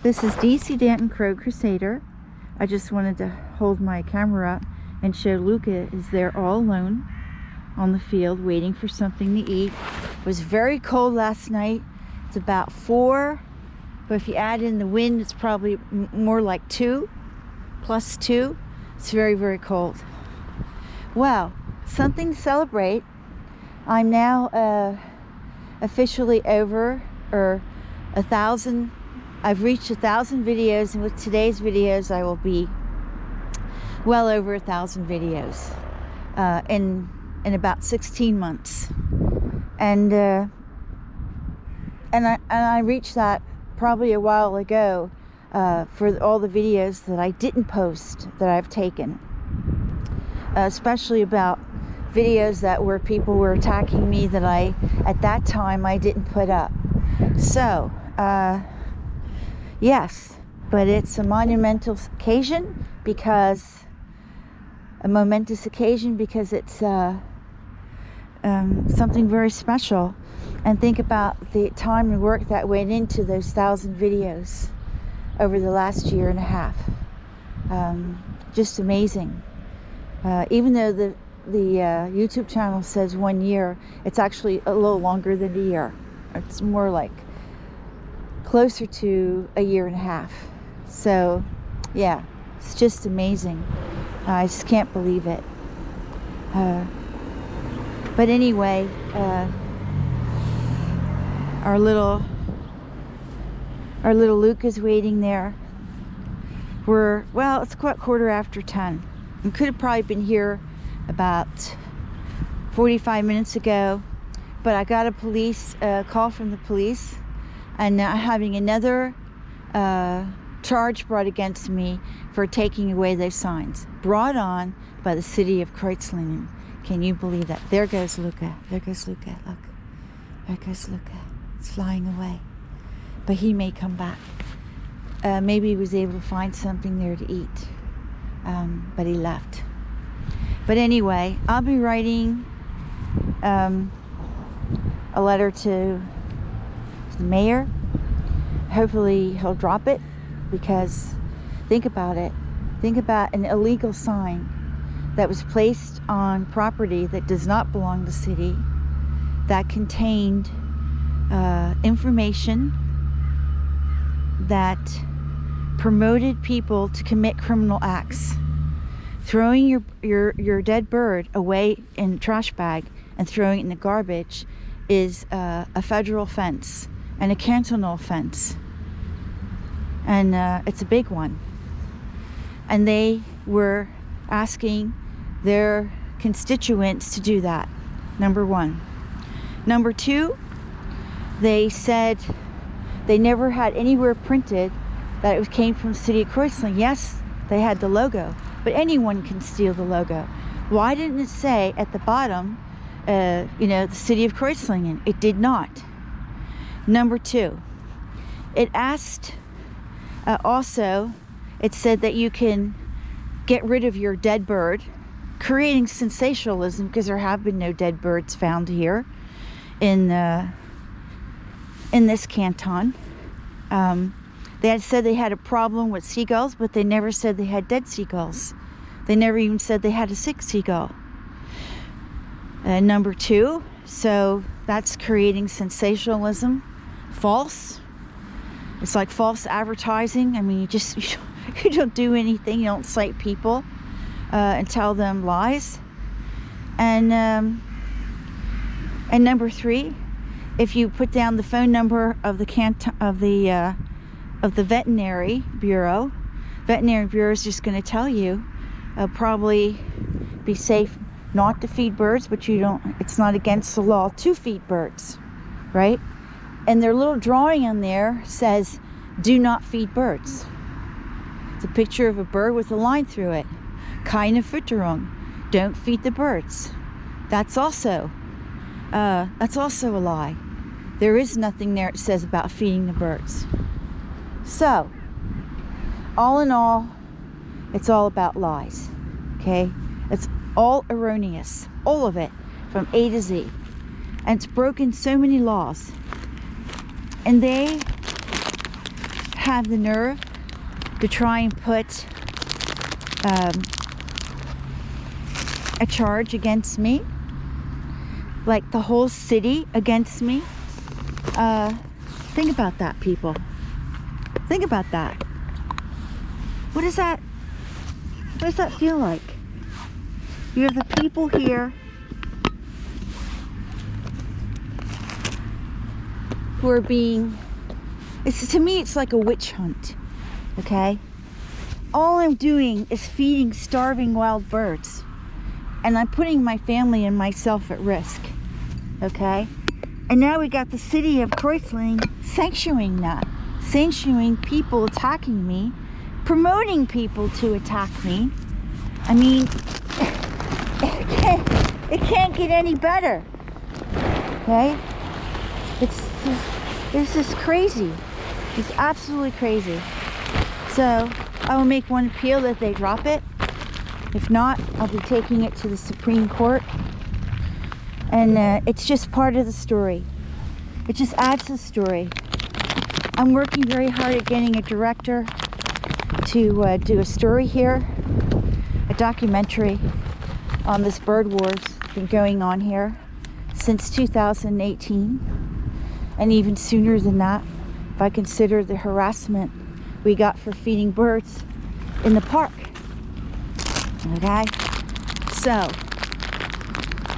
This is DC Danton Crusader. I just wanted to hold my camera up and show Luca is there all alone on the field waiting for something to eat. It was very cold last night. It's about 4, but if you add in the wind, it's probably more like 2, plus 2. It's very, very cold. Well, something to celebrate. I'm now officially over, or 1,000. I've reached 1,000 videos, and with today's videos, I will be well over 1,000 videos in about 16 months. And I reached that probably a while ago for all the videos that I didn't post that I've taken, especially about videos that where people were attacking me that at that time I didn't put up. So yes, but it's a monumental occasion because it's something very special. And think about the time and work that went into those 1,000 videos over the last year and a half. Just amazing. Even though the YouTube channel says 1 year, it's actually a little longer than a year. It's more like closer to a year and a half. So yeah, it's just amazing. I just can't believe it. But anyway, our little Luke is waiting there. Well, it's quite 10:15. We could have probably been here about 45 minutes ago, but I got a police call from the police, and now having another charge brought against me for taking away those signs, brought on by the city of Kreuzlingen. Can you believe that? There goes Luca. There goes Luca. Look. There goes Luca. It's flying away. But he may come back. Maybe he was able to find something there to eat. But he left. But anyway, I'll be writing a letter to the mayor. Hopefully he'll drop it, because think about it. Think about an illegal sign that was placed on property that does not belong to the city, that contained information that promoted people to commit criminal acts. Throwing your dead bird away in a trash bag and throwing it in the garbage is a federal offense and a cantonal offense, and it's a big one. And they were asking their constituents to do that, number one. Number two, they said they never had anywhere printed that it came from the city of Kreuzlingen. Yes, they had the logo, but anyone can steal the logo. Why didn't it say at the bottom, the city of Kreuzlingen? It did not. Number two, it asked, also, it said that you can get rid of your dead bird, creating sensationalism, because there have been no dead birds found here in this canton. They had said they had a problem with seagulls, but they never said they had dead seagulls. They never even said they had a sick seagull. Number two, so that's creating sensationalism. False. It's like false advertising. I mean, you don't do anything. You don't cite people and tell them lies. And number three, if you put down the phone number of the veterinary bureau is just going to tell you probably be safe not to feed birds, but it's not against the law to feed birds, right? And their little drawing on there says, do not feed birds. It's a picture of a bird with a line through it. Keine Fütterung. Don't feed the birds. That's also a lie. There is nothing there that says about feeding the birds. So, all in all, it's all about lies, okay? It's all erroneous, all of it, from A to Z. And it's broken so many laws. And they have the nerve to try and put a charge against me, like the whole city against me. Think about that, people. Think about that. What does that feel like? You have the people here who are being, to me it's like a witch hunt, okay? All I'm doing is feeding starving wild birds, and I'm putting my family and myself at risk, okay? And now we got the city of Kreuzlingen sanctioning that, sanctioning people attacking me, promoting people to attack me. I mean, it can't get any better, okay? It's just crazy. It's absolutely crazy. So I will make one appeal that they drop it. If not, I'll be taking it to the Supreme Court. And it's just part of the story. It just adds to the story. I'm working very hard at getting a director to do a story here, a documentary on this bird wars that's been going on here since 2018, and even sooner than that, if I consider the harassment we got for feeding birds in the park. Okay? So,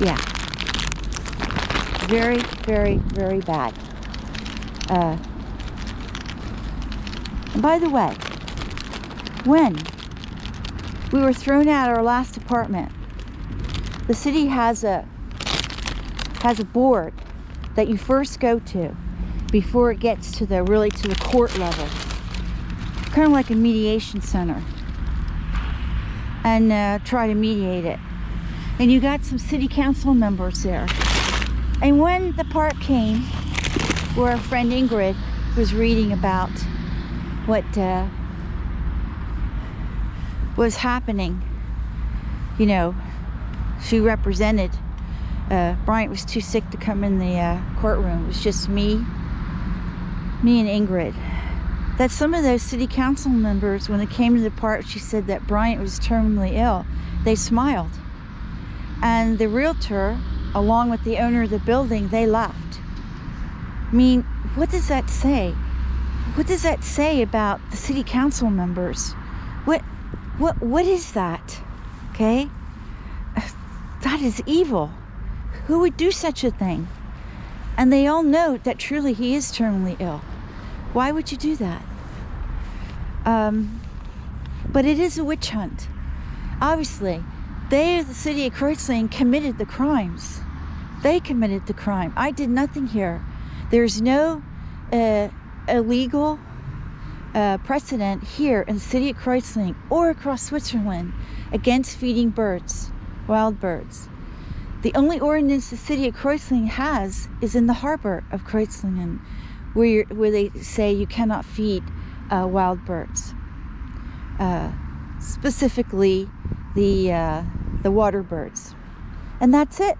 yeah. Very, very, very bad. And by the way, when we were thrown out of our last apartment, the city has a board that you first go to before it gets to the court level, kind of like a mediation center, and try to mediate it. And you got some city council members there. And when the part came where our friend Ingrid was reading about what was happening, you know, she represented, Bryant was too sick to come in the courtroom. It was just me and Ingrid. That some of those city council members, when they came to the part, she said that Bryant was terminally ill, they smiled. And the realtor, along with the owner of the building, they laughed. I mean, what does that say? What does that say about the city council members? What is that? Okay? That is evil. Who would do such a thing? And they all know that truly he is terminally ill. Why would you do that? But it is a witch hunt. Obviously, they, the city of Kreuzlingen, committed the crimes. They committed the crime. I did nothing here. There's no illegal precedent here in the city of Kreuzlingen or across Switzerland against feeding birds, wild birds. The only ordinance the city of Kreuzlingen has is in the harbor of Kreuzlingen, where they say you cannot feed wild birds, specifically the water birds, and that's it.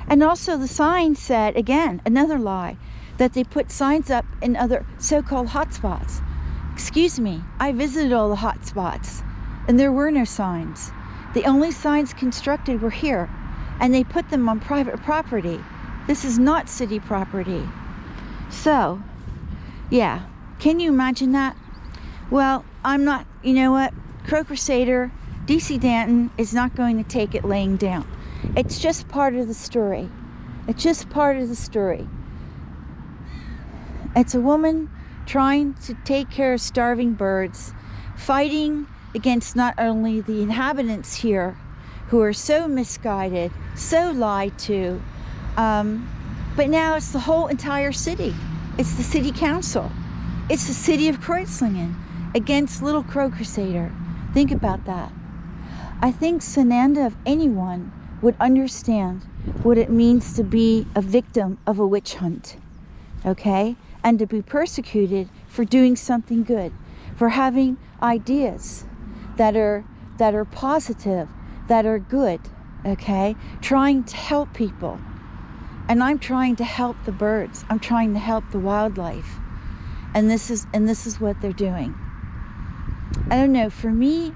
And also the sign said, again, another lie, that they put signs up in other so-called hotspots. Excuse me, I visited all the hotspots, and there were no signs. The only signs constructed were here, and they put them on private property. This is not city property. So, yeah, can you imagine that? Well, I'm not, you know what, Crusader, DC Danton is not going to take it laying down. It's just part of the story. It's just part of the story. It's a woman trying to take care of starving birds, fighting against not only the inhabitants here, who are so misguided, so lied to, but now it's the whole entire city. It's the city council. It's the city of Kreuzlingen against little Crusader. Think about that. I think Sananda, of anyone, would understand what it means to be a victim of a witch hunt, okay? And to be persecuted for doing something good, for having ideas that are positive, that are good, okay? Trying to help people. And I'm trying to help the birds. I'm trying to help the wildlife. And this is what they're doing. I don't know, for me,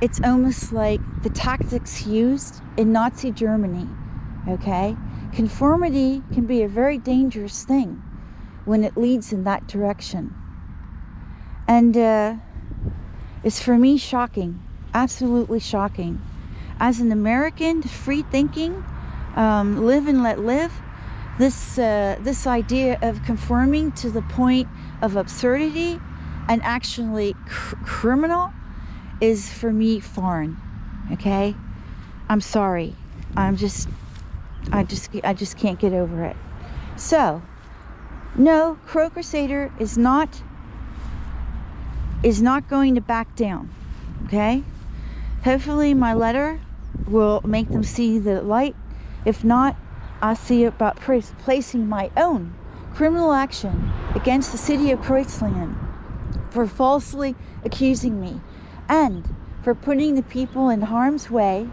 it's almost like the tactics used in Nazi Germany, okay? Conformity can be a very dangerous thing when it leads in that direction. And it's for me shocking, absolutely shocking. As an American, free thinking, live and let live, this idea of conforming to the point of absurdity and actually criminal is for me foreign. Okay, I'm sorry. I just can't get over it. So, no, Crusader is not going to back down. Okay, hopefully my letter will make them see the light. If not, I'll see about placing my own criminal action against the city of Kreuzlingen for falsely accusing me and for putting the people in harm's way,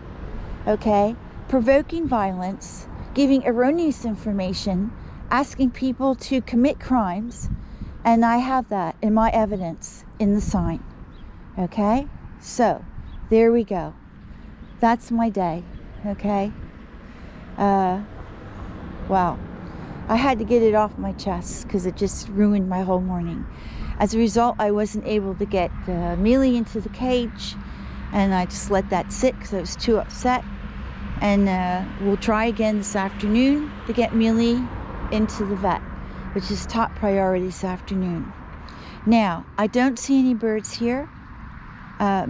okay, provoking violence, giving erroneous information, asking people to commit crimes, and I have that in my evidence in the sign, okay? So, there we go. That's my day, okay? Wow. I had to get it off my chest because it just ruined my whole morning. As a result, I wasn't able to get Miele into the cage, and I just let that sit because I was too upset. And we'll try again this afternoon to get Miele into the vet, which is top priority this afternoon. Now, I don't see any birds here. Maybe